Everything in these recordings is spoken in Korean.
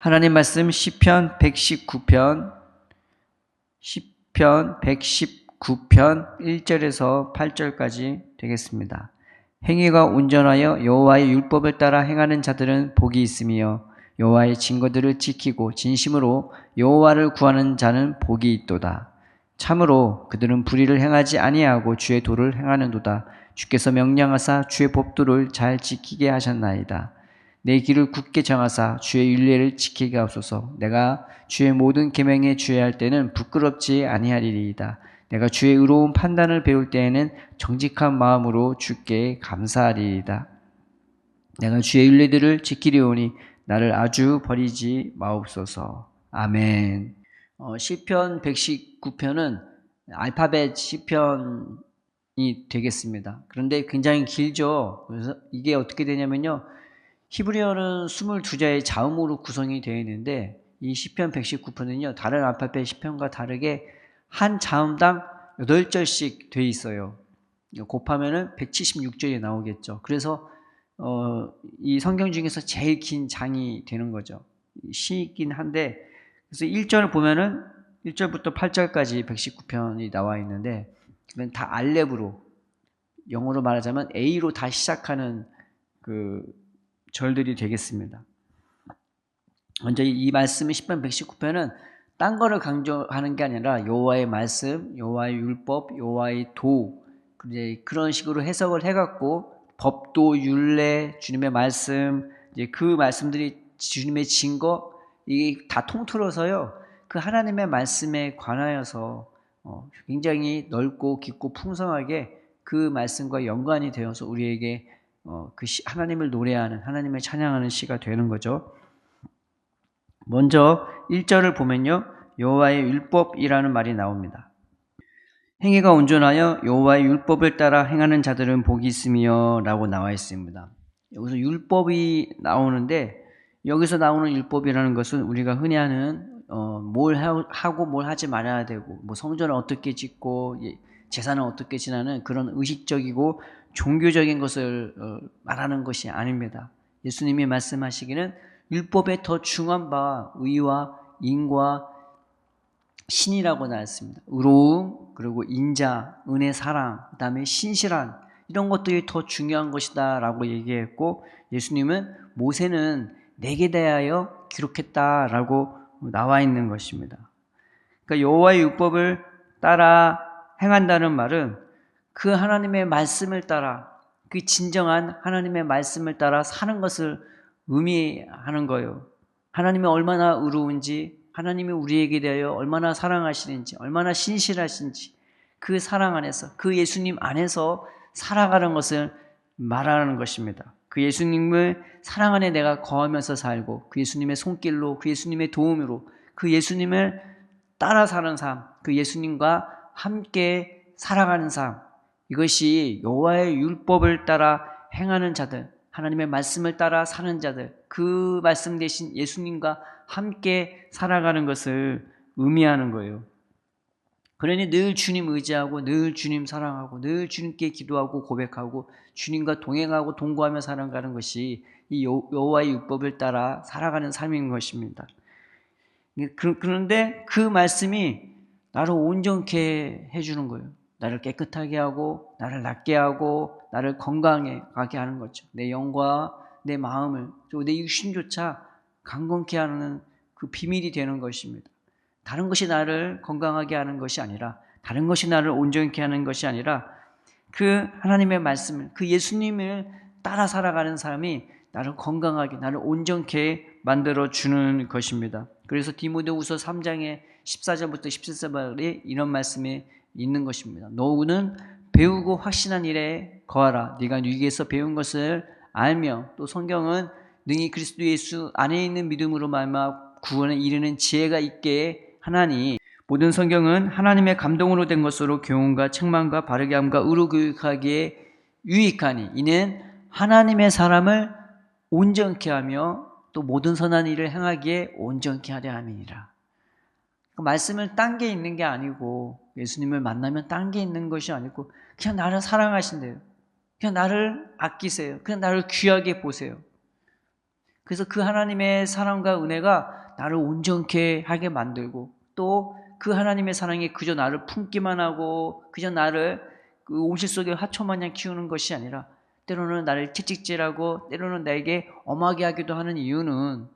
하나님 말씀 시편 119편 1절에서 8절까지 되겠습니다. 행위가 온전하여 여호와의 율법을 따라 행하는 자들은 복이 있으며 여호와의 증거들을 지키고 진심으로 여호와를 구하는 자는 복이 있도다. 참으로 그들은 불의를 행하지 아니하고 주의 도를 행하는도다. 주께서 명령하사 주의 법도를 잘 지키게 하셨나이다. 내 길을 굳게 정하사 주의 율례를 지키게 하옵소서. 내가 주의 모든 계명에 주의할 때는 부끄럽지 아니하리이다. 내가 주의 의로운 판단을 배울 때에는 정직한 마음으로 주께 감사하리이다. 내가 주의 율례들을 지키려오니 나를 아주 버리지 마옵소서. 아멘. 시편 119편은 알파벳 시편이 되겠습니다. 그런데 굉장히 길죠. 그래서 이게 어떻게 되냐면요, 히브리어는 22자의 자음으로 구성이 되어 있는데 이 시편 119편은요, 다른 알파벳 시편과 다르게 한 자음당 8절씩 되어 있어요. 곱하면은 176절이 나오겠죠. 그래서 이 성경 중에서 제일 긴 장이 되는 거죠. 시이긴 한데, 그래서 1절을 보면은 1절부터 8절까지 119편이 나와 있는데, 그건 다 알렙으로, 영어로 말하자면 A로 다 시작하는 그 절들이 되겠습니다. 먼저 이 말씀의 시편 119편은 딴 거를 강조하는 게 아니라 여호와의 말씀, 여호와의 율법, 여호와의 도, 이제 그런 식으로 해석을 해갖고 법도, 율례, 주님의 말씀, 이제 그 말씀들이 주님의 증거, 이게 다 통틀어서요, 그 하나님의 말씀에 관하여서 굉장히 넓고 깊고 풍성하게 그 말씀과 연관이 되어서 우리에게 그 하나님을 노래하는, 하나님을 찬양하는 시가 되는 거죠. 먼저 1절을 보면요, 여호와의 율법이라는 말이 나옵니다. 행위가 온전하여 여호와의 율법을 따라 행하는 자들은 복이 있으며 라고 나와 있습니다. 여기서 율법이 나오는데, 여기서 나오는 율법이라는 것은 우리가 흔히 하는 뭘 하고 뭘 하지 말아야 되고, 뭐 성전을 어떻게 짓고 제사는 어떻게 지나는 그런 의식적이고 종교적인 것을 말하는 것이 아닙니다. 예수님이 말씀하시기는 율법에 더 중한 바 의와 인과 신이라고 나왔습니다. 의로움, 그리고 인자, 은혜, 사랑, 그 다음에 신실한, 이런 것들이 더 중요한 것이다 라고 얘기했고, 예수님은 모세는 내게 대하여 기록했다라고 나와 있는 것입니다. 그러니까 여호와의 율법을 따라 행한다는 말은 그 하나님의 말씀을 따라, 그 진정한 하나님의 말씀을 따라 사는 것을 의미하는 거예요. 하나님이 얼마나 의로운지, 하나님이 우리에게 대하여 얼마나 사랑하시는지, 얼마나 신실하신지, 그 사랑 안에서, 그 예수님 안에서 살아가는 것을 말하는 것입니다. 그 예수님을 사랑 안에 내가 거하면서 살고, 그 예수님의 손길로, 그 예수님의 도움으로, 그 예수님을 따라 사는 삶, 그 예수님과 함께 살아가는 삶, 이것이 여호와의 율법을 따라 행하는 자들, 하나님의 말씀을 따라 사는 자들, 그 말씀 대신 예수님과 함께 살아가는 것을 의미하는 거예요. 그러니 늘 주님 의지하고, 늘 주님 사랑하고, 늘 주님께 기도하고 고백하고 주님과 동행하고 동거하며 살아가는 것이 이 여호와의 율법을 따라 살아가는 삶인 것입니다. 그런데 그 말씀이 나를 온전케 해주는 거예요. 나를 깨끗하게 하고, 나를 낫게 하고, 나를 건강하게 하는 거죠. 내 영과 내 마음을, 그리고 내 육신조차 강건케 하는 그 비밀이 되는 것입니다. 다른 것이 나를 건강하게 하는 것이 아니라, 다른 것이 나를 온전케 하는 것이 아니라, 그 하나님의 말씀을, 그 예수님을 따라 살아가는 사람이 나를 건강하게, 나를 온전케 만들어주는 것입니다. 그래서 디모데후서 3장의 14절부터 17절에 이런 말씀이 있는 것입니다. 너는 배우고 확신한 일에 거하라. 네가 위기에서 배운 것을 알며, 또 성경은 능히 그리스도 예수 안에 있는 믿음으로 말미암아 구원에 이르는 지혜가 있게 하나니, 모든 성경은 하나님의 감동으로 된 것으로 교훈과 책망과 바르게 함과 의로 교육하기에 유익하니 이는 하나님의 사람을 온전케 하며 또 모든 선한 일을 행하기에 온전케 하려 함이니라. 말씀을 딴 게 있는 게 아니고, 예수님을 만나면 딴 게 있는 것이 아니고, 그냥 나를 사랑하신대요. 그냥 나를 아끼세요. 그냥 나를 귀하게 보세요. 그래서 그 하나님의 사랑과 은혜가 나를 온전케 하게 만들고, 또 그 하나님의 사랑이 그저 나를 품기만 하고 그저 나를 그 온실 속의 화초마냥 키우는 것이 아니라 때로는 나를 채찍질하고 때로는 나에게 엄하게 하기도 하는 이유는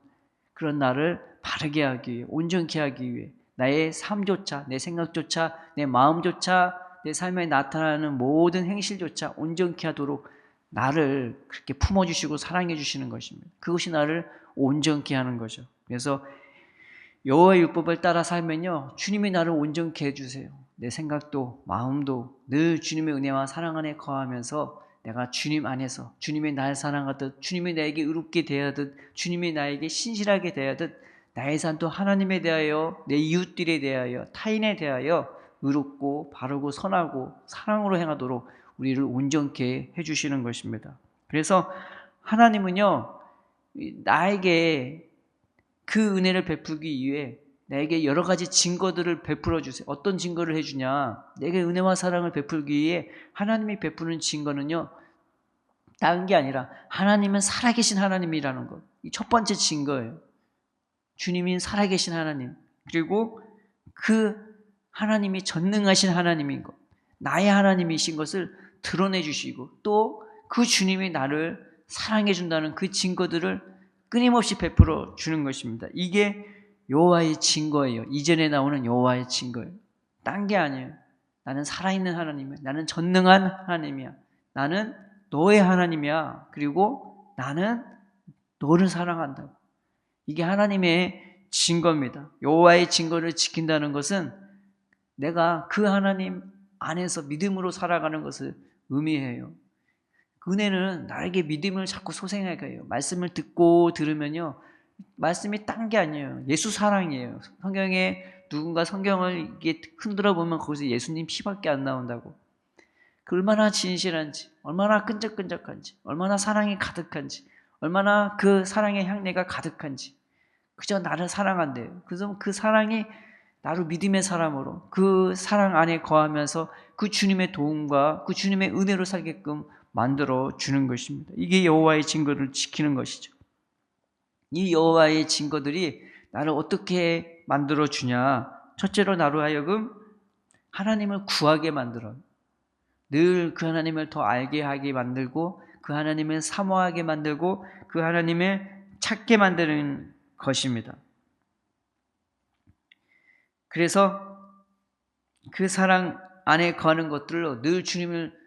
그런 나를 바르게 하기 위해, 온전케 하기 위해, 나의 삶조차, 내 생각조차, 내 마음조차, 내 삶에 나타나는 모든 행실조차 온전케 하도록 나를 그렇게 품어주시고 사랑해 주시는 것입니다. 그것이 나를 온전케 하는 거죠. 그래서 여호와의 율법을 따라 살면요, 주님이 나를 온전케 해주세요. 내 생각도 마음도 늘 주님의 은혜와 사랑 안에 거하면서 내가 주님 안에서 주님이 날 사랑하듯, 주님이 나에게 의롭게 대하듯, 주님이 나에게 신실하게 대하듯, 나의 삶도 하나님에 대하여, 내 이웃들에 대하여, 타인에 대하여 의롭고 바르고 선하고 사랑으로 행하도록 우리를 온전케 해주시는 것입니다. 그래서 하나님은요, 나에게 그 은혜를 베풀기 위해 나에게 여러 가지 증거들을 베풀어 주세요. 어떤 증거를 해주냐? 내게 은혜와 사랑을 베풀기 위해 하나님이 베푸는 증거는요, 다른 게 아니라 하나님은 살아계신 하나님이라는 것. 이 첫 번째 증거예요. 주님이 살아계신 하나님, 그리고 그 하나님이 전능하신 하나님인 것, 나의 하나님이신 것을 드러내 주시고, 또 그 주님이 나를 사랑해 준다는 그 증거들을 끊임없이 베풀어 주는 것입니다. 이게 여호와의 증거예요. 이전에 나오는 여호와의 증거예요. 딴 게 아니에요. 나는 살아있는 하나님이야. 나는 전능한 하나님이야. 나는 너의 하나님이야. 그리고 나는 너를 사랑한다고. 이게 하나님의 증거입니다. 여호와의 증거를 지킨다는 것은 내가 그 하나님 안에서 믿음으로 살아가는 것을 의미해요. 은혜는 나에게 믿음을 자꾸 솟아나게 해요. 말씀을 듣고 들으면요, 말씀이 딴 게 아니에요. 예수 사랑이에요. 성경에 누군가 성경을 이게 흔들어 보면 거기서 예수님 피밖에 안 나온다고. 그 얼마나 진실한지, 얼마나 끈적끈적한지, 얼마나 사랑이 가득한지, 얼마나 그 사랑의 향내가 가득한지, 그저 나를 사랑한대요. 그래서 그 사랑이 나로 믿음의 사람으로 그 사랑 안에 거하면서 그 주님의 도움과 그 주님의 은혜로 살게끔 만들어 주는 것입니다. 이게 여호와의 증거를 지키는 것이죠. 이 여호와의 증거들이 나를 어떻게 만들어 주냐? 첫째로 나로 하여금 하나님을 구하게 만들어요. 늘 그 하나님을 더 알게 하게 만들고, 그 하나님을 사모하게 만들고, 그 하나님을 찾게 만드는 것입니다. 그래서 그 사랑 안에 거하는 것들로 늘 주님을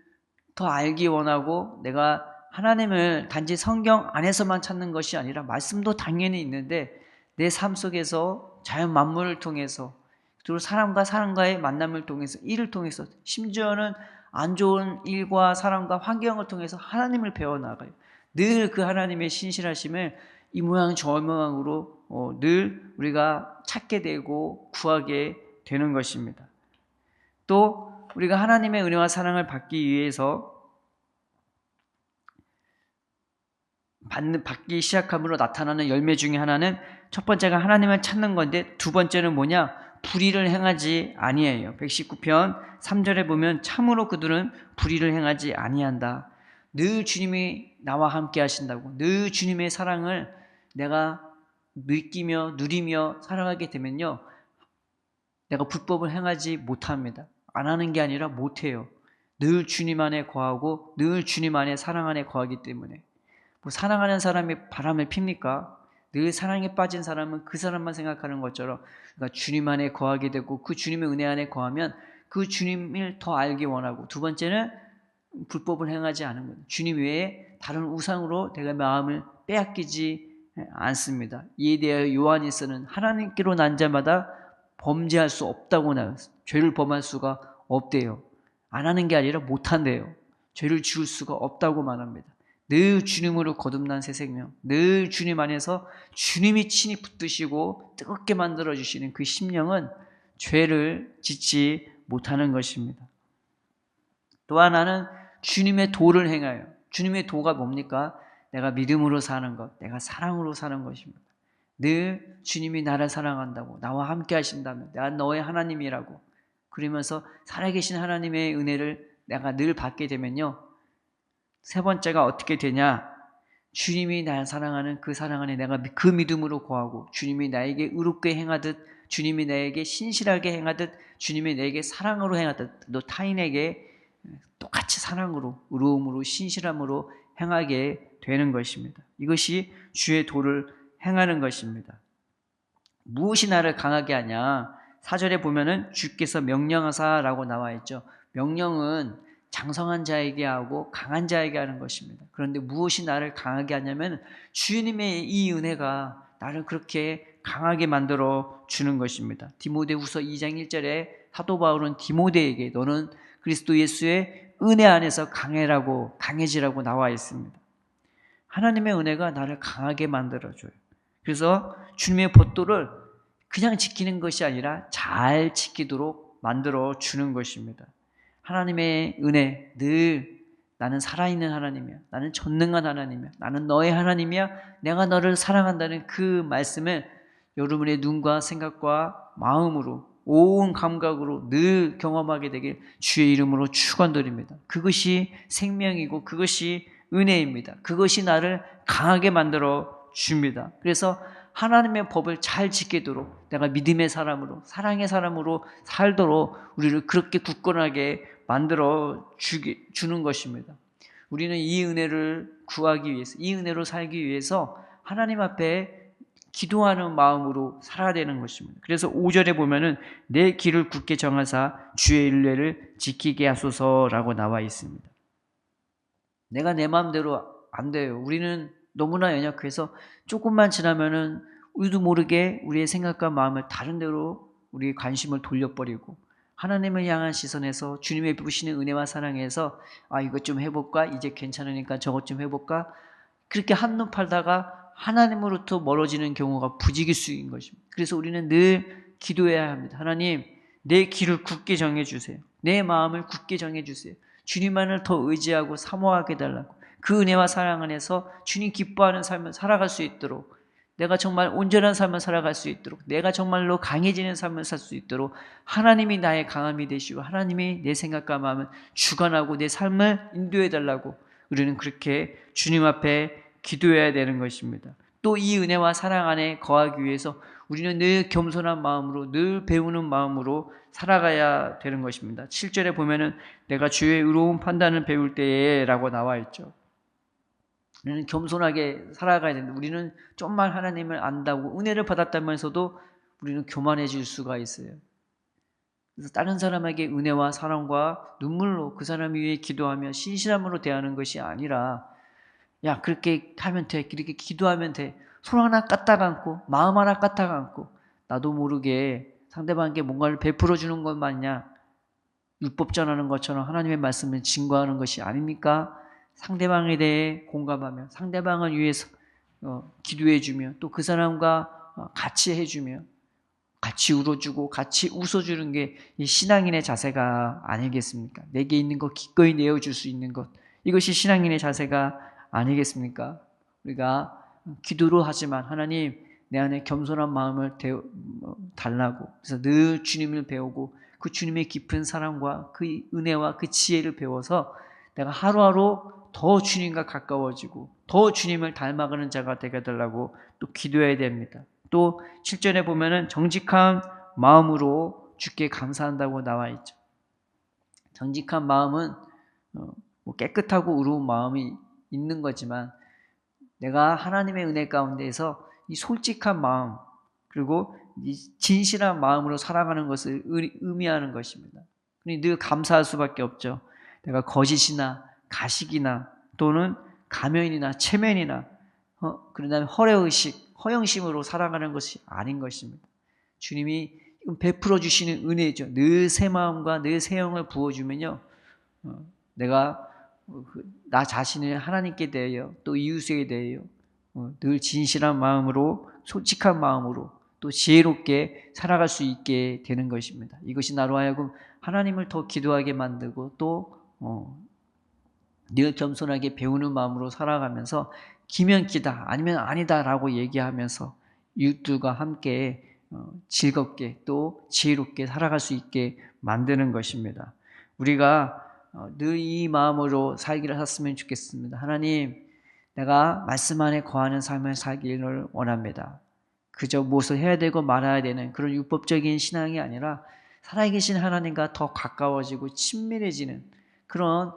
더 알기 원하고, 내가 하나님을 단지 성경 안에서만 찾는 것이 아니라 말씀도 당연히 있는데 내 삶 속에서 자연 만물을 통해서, 그리고 사람과 사람과의 만남을 통해서, 일을 통해서, 심지어는 안 좋은 일과 사람과 환경을 통해서 하나님을 배워나가요. 늘 그 하나님의 신실하심을 이 모양 저 모양으로 늘 우리가 찾게 되고 구하게 되는 것입니다. 또 우리가 하나님의 은혜와 사랑을 받기 위해서 받기 시작함으로 나타나는 열매 중에 하나는, 첫 번째가 하나님을 찾는 건데, 두 번째는 뭐냐? 불의를 행하지 아니해요. 119편 3절에 보면 참으로 그들은 불의를 행하지 아니한다. 늘 주님이 나와 함께 하신다고, 늘 주님의 사랑을 내가 느끼며 누리며 살아가게 되면요, 내가 불법을 행하지 못합니다. 안 하는 게 아니라 못해요. 늘 주님 안에 거하고 늘 주님 안에 사랑 안에 거하기 때문에. 뭐 사랑하는 사람이 바람을 핍니까? 늘 사랑에 빠진 사람은 그 사람만 생각하는 것처럼, 그러니까 주님 안에 거하게 되고 그 주님의 은혜 안에 거하면 그 주님을 더 알기 원하고, 두 번째는 불법을 행하지 않은 것. 주님 외에 다른 우상으로 내가 마음을 빼앗기지 않습니다. 이에 대하여 요한일서는 하나님께로 난 자마다 범죄할 수 없다고 나왔어요. 죄를 범할 수가 없대요. 안 하는 게 아니라 못한대요. 죄를 지을 수가 없다고 말합니다. 늘 주님으로 거듭난 새 생명, 늘 주님 안에서 주님이 친히 붙드시고 뜨겁게 만들어주시는 그 심령은 죄를 짓지 못하는 것입니다. 또 하나는 주님의 도를 행하여, 주님의 도가 뭡니까? 내가 믿음으로 사는 것, 내가 사랑으로 사는 것입니다. 늘 주님이 나를 사랑한다고, 나와 함께 하신다면, 내가 너의 하나님이라고, 그러면서 살아계신 하나님의 은혜를 내가 늘 받게 되면요, 세 번째가 어떻게 되냐? 주님이 날 사랑하는 그 사랑 안에 내가 그 믿음으로 거하고 주님이 나에게 의롭게 행하듯 주님이 나에게 신실하게 행하듯 주님이 나에게 사랑으로 행하듯 또 타인에게 똑같이 사랑으로 의로움으로 신실함으로 행하게 되는 것입니다. 이것이 주의 도를 행하는 것입니다. 무엇이 나를 강하게 하냐? 4절에 보면은 주께서 명령하사라고 나와 있죠. 명령은 장성한 자에게 하고 강한 자에게 하는 것입니다. 그런데 무엇이 나를 강하게 하냐면 주님의 이 은혜가 나를 그렇게 강하게 만들어 주는 것입니다. 디모데후서 2장 1절에 사도 바울은 디모데에게 너는 그리스도 예수의 은혜 안에서 강해지라고 나와 있습니다. 하나님의 은혜가 나를 강하게 만들어줘요. 그래서 주님의 법도를 그냥 지키는 것이 아니라 잘 지키도록 만들어 주는 것입니다. 하나님의 은혜, 늘 나는 살아있는 하나님이야. 나는 전능한 하나님이야. 나는 너의 하나님이야. 내가 너를 사랑한다는 그 말씀을 여러분의 눈과 생각과 마음으로 온 감각으로 늘 경험하게 되길 주의 이름으로 축원드립니다. 그것이 생명이고 그것이 은혜입니다. 그것이 나를 강하게 만들어 줍니다. 그래서 하나님의 법을 잘 지키도록 내가 믿음의 사람으로 사랑의 사람으로 살도록 우리를 그렇게 굳건하게 만들어 주는 것입니다. 우리는 이 은혜를 구하기 위해서 이 은혜로 살기 위해서 하나님 앞에 기도하는 마음으로 살아야 되는 것입니다. 그래서 5절에 보면은 내 길을 굳게 정하사 주의 율례를 지키게 하소서라고 나와 있습니다. 내가 내 마음대로 안 돼요. 우리는 너무나 연약해서 조금만 지나면은 우리도 모르게 우리의 생각과 마음을 다른 데로 우리의 관심을 돌려버리고 하나님을 향한 시선에서 주님의 부으시는 은혜와 사랑에서 이것 좀 해볼까? 이제 괜찮으니까 저것 좀 해볼까? 그렇게 한눈 팔다가 하나님으로부터 멀어지는 경우가 부지기수인 것입니다. 그래서 우리는 늘 기도해야 합니다. 하나님, 내 길을 굳게 정해주세요. 내 마음을 굳게 정해주세요. 주님만을 더 의지하고 사모하게 해달라고. 그 은혜와 사랑 안에서 주님 기뻐하는 삶을 살아갈 수 있도록 내가 정말 온전한 삶을 살아갈 수 있도록 내가 정말로 강해지는 삶을 살 수 있도록 하나님이 나의 강함이 되시고 하나님이 내 생각과 마음을 주관하고 내 삶을 인도해 달라고 우리는 그렇게 주님 앞에 기도해야 되는 것입니다. 또 이 은혜와 사랑 안에 거하기 위해서 우리는 늘 겸손한 마음으로 늘 배우는 마음으로 살아가야 되는 것입니다. 7절에 보면은 내가 주의 의로운 판단을 배울 때에 라고 나와 있죠. 우리는 겸손하게 살아가야 되는데 우리는 좀만 하나님을 안다고 은혜를 받았다면서도 우리는 교만해질 수가 있어요. 그래서 다른 사람에게 은혜와 사랑과 눈물로 그 사람 위해 기도하며 신실함으로 대하는 것이 아니라 야 그렇게 하면 돼, 그렇게 기도하면 돼, 손 하나 까딱 안고 마음 하나 까딱 안고 나도 모르게 상대방에게 뭔가를 베풀어 주는 것 마냥 율법 전하는 것처럼 하나님의 말씀을 증거하는 것이 아닙니까? 상대방에 대해 공감하며 상대방을 위해서 기도해 주며 또 그 사람과 같이 해주며 같이 울어주고 같이 웃어주는 게 이 신앙인의 자세가 아니겠습니까? 내게 있는 것 기꺼이 내어줄 수 있는 것, 이것이 신앙인의 자세가 아니겠습니까? 우리가 기도로 하지만 하나님 내 안에 겸손한 마음을 달라고 그래서 늘 주님을 배우고 그 주님의 깊은 사랑과 그 은혜와 그 지혜를 배워서 내가 하루하루 더 주님과 가까워지고 더 주님을 닮아가는 자가 되게 해달라고 또 기도해야 됩니다. 또 7절에 보면은 정직한 마음으로 주께 감사한다고 나와 있죠. 정직한 마음은 깨끗하고 의로운 마음이 있는 거지만 내가 하나님의 은혜 가운데에서 이 솔직한 마음 그리고 이 진실한 마음으로 살아가는 것을 의미하는 것입니다. 늘 감사할 수밖에 없죠. 내가 거짓이나 가식이나 또는 가면이나 체면이나 그런 다음에 허영심으로 살아가는 것이 아닌 것입니다. 주님이 베풀어 주시는 은혜죠. 늘 새 마음과 늘 새 영을 부어주면요, 내가 나 자신을 하나님께 대하여 또 이웃에 대하여 늘 진실한 마음으로 솔직한 마음으로 또 지혜롭게 살아갈 수 있게 되는 것입니다. 이것이 나로 하여금 하나님을 더 기도하게 만들고 또 늘 겸손하게 배우는 마음으로 살아가면서 기면 기다 아니면 아니다 라고 얘기하면서 이웃들과 함께 즐겁게 또 지혜롭게 살아갈 수 있게 만드는 것입니다. 우리가 늘 이 마음으로 살기를 했으면 좋겠습니다. 하나님, 내가 말씀 안에 거하는 삶을 살기를 원합니다. 그저 무엇을 해야 되고 말아야 되는 그런 율법적인 신앙이 아니라 살아계신 하나님과 더 가까워지고 친밀해지는 그런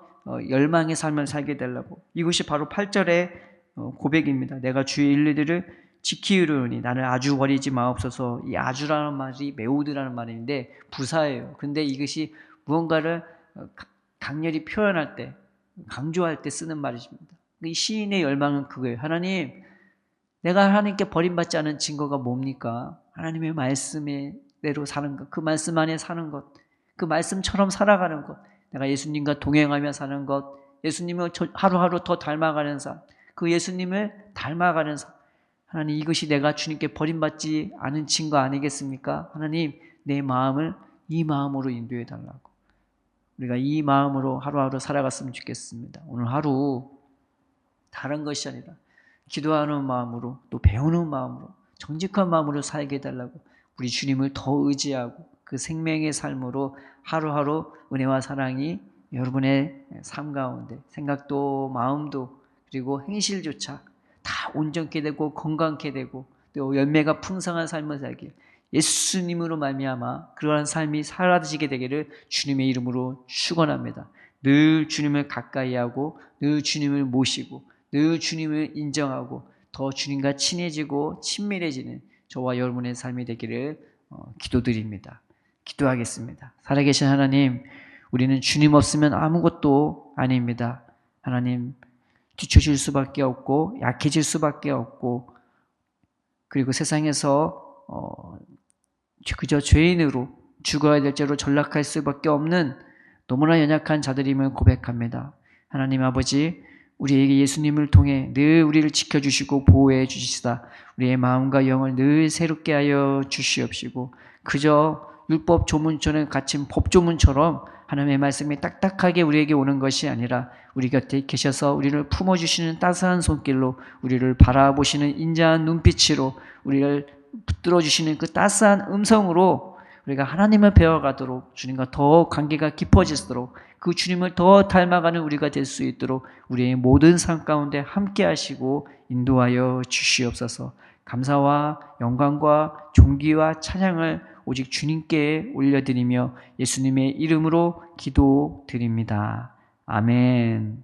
열망의 삶을 살게 되려고. 이것이 바로 8절의 고백입니다. 내가 주의 일들을 지키려니 나를 아주 버리지 마옵소서. 이 아주라는 말이 매우드라는 말인데 부사예요. 근데 이것이 무언가를 강렬히 표현할 때, 강조할 때 쓰는 말입니다. 이 시인의 열망은 그거예요. 하나님, 내가 하나님께 버림받지 않은 증거가 뭡니까? 하나님의 말씀대로 사는 것, 그 말씀 안에 사는 것, 그 말씀처럼 살아가는 것, 내가 예수님과 동행하며 사는 것, 예수님을 하루하루 더 닮아가는 삶, 그 예수님을 닮아가는 삶. 하나님, 이것이 내가 주님께 버림받지 않은 증거 아니겠습니까? 하나님, 내 마음을 이 마음으로 인도해 달라고. 우리가 이 마음으로 하루하루 살아갔으면 좋겠습니다. 오늘 하루 다른 것이 아니라 기도하는 마음으로, 또 배우는 마음으로, 정직한 마음으로 살게 해달라고, 우리 주님을 더 의지하고 그 생명의 삶으로 하루하루 은혜와 사랑이 여러분의 삶 가운데 생각도 마음도 그리고 행실조차 다 온전케 되고 건강케 되고 또 열매가 풍성한 삶을 살길, 예수님으로 말미암아 그러한 삶이 사라지게 되기를 주님의 이름으로 축원합니다. 늘 주님을 가까이 하고 늘 주님을 모시고 늘 주님을 인정하고 더 주님과 친해지고 친밀해지는 저와 여러분의 삶이 되기를 기도드립니다. 기도하겠습니다. 살아계신 하나님, 우리는 주님 없으면 아무것도 아닙니다. 하나님, 뒤처질 수밖에 없고 약해질 수밖에 없고, 그리고 세상에서 그저 죄인으로 죽어야 될 죄로 전락할 수밖에 없는 너무나 연약한 자들임을 고백합니다. 하나님 아버지, 우리에게 예수님을 통해 늘 우리를 지켜주시고 보호해 주시다. 우리의 마음과 영을 늘 새롭게 하여 주시옵시고, 그저 율법 조문처럼 갇힌 법조문처럼 하나님의 말씀이 딱딱하게 우리에게 오는 것이 아니라 우리 곁에 계셔서 우리를 품어주시는 따스한 손길로, 우리를 바라보시는 인자한 눈빛으로, 우리를 붙들어 주시는 그 따스한 음성으로 우리가 하나님을 배워가도록, 주님과 더 관계가 깊어질수록 그 주님을 더 닮아가는 우리가 될 수 있도록 우리의 모든 삶 가운데 함께 하시고 인도하여 주시옵소서. 감사와 영광과 존귀와 찬양을 오직 주님께 올려드리며 예수님의 이름으로 기도드립니다. 아멘.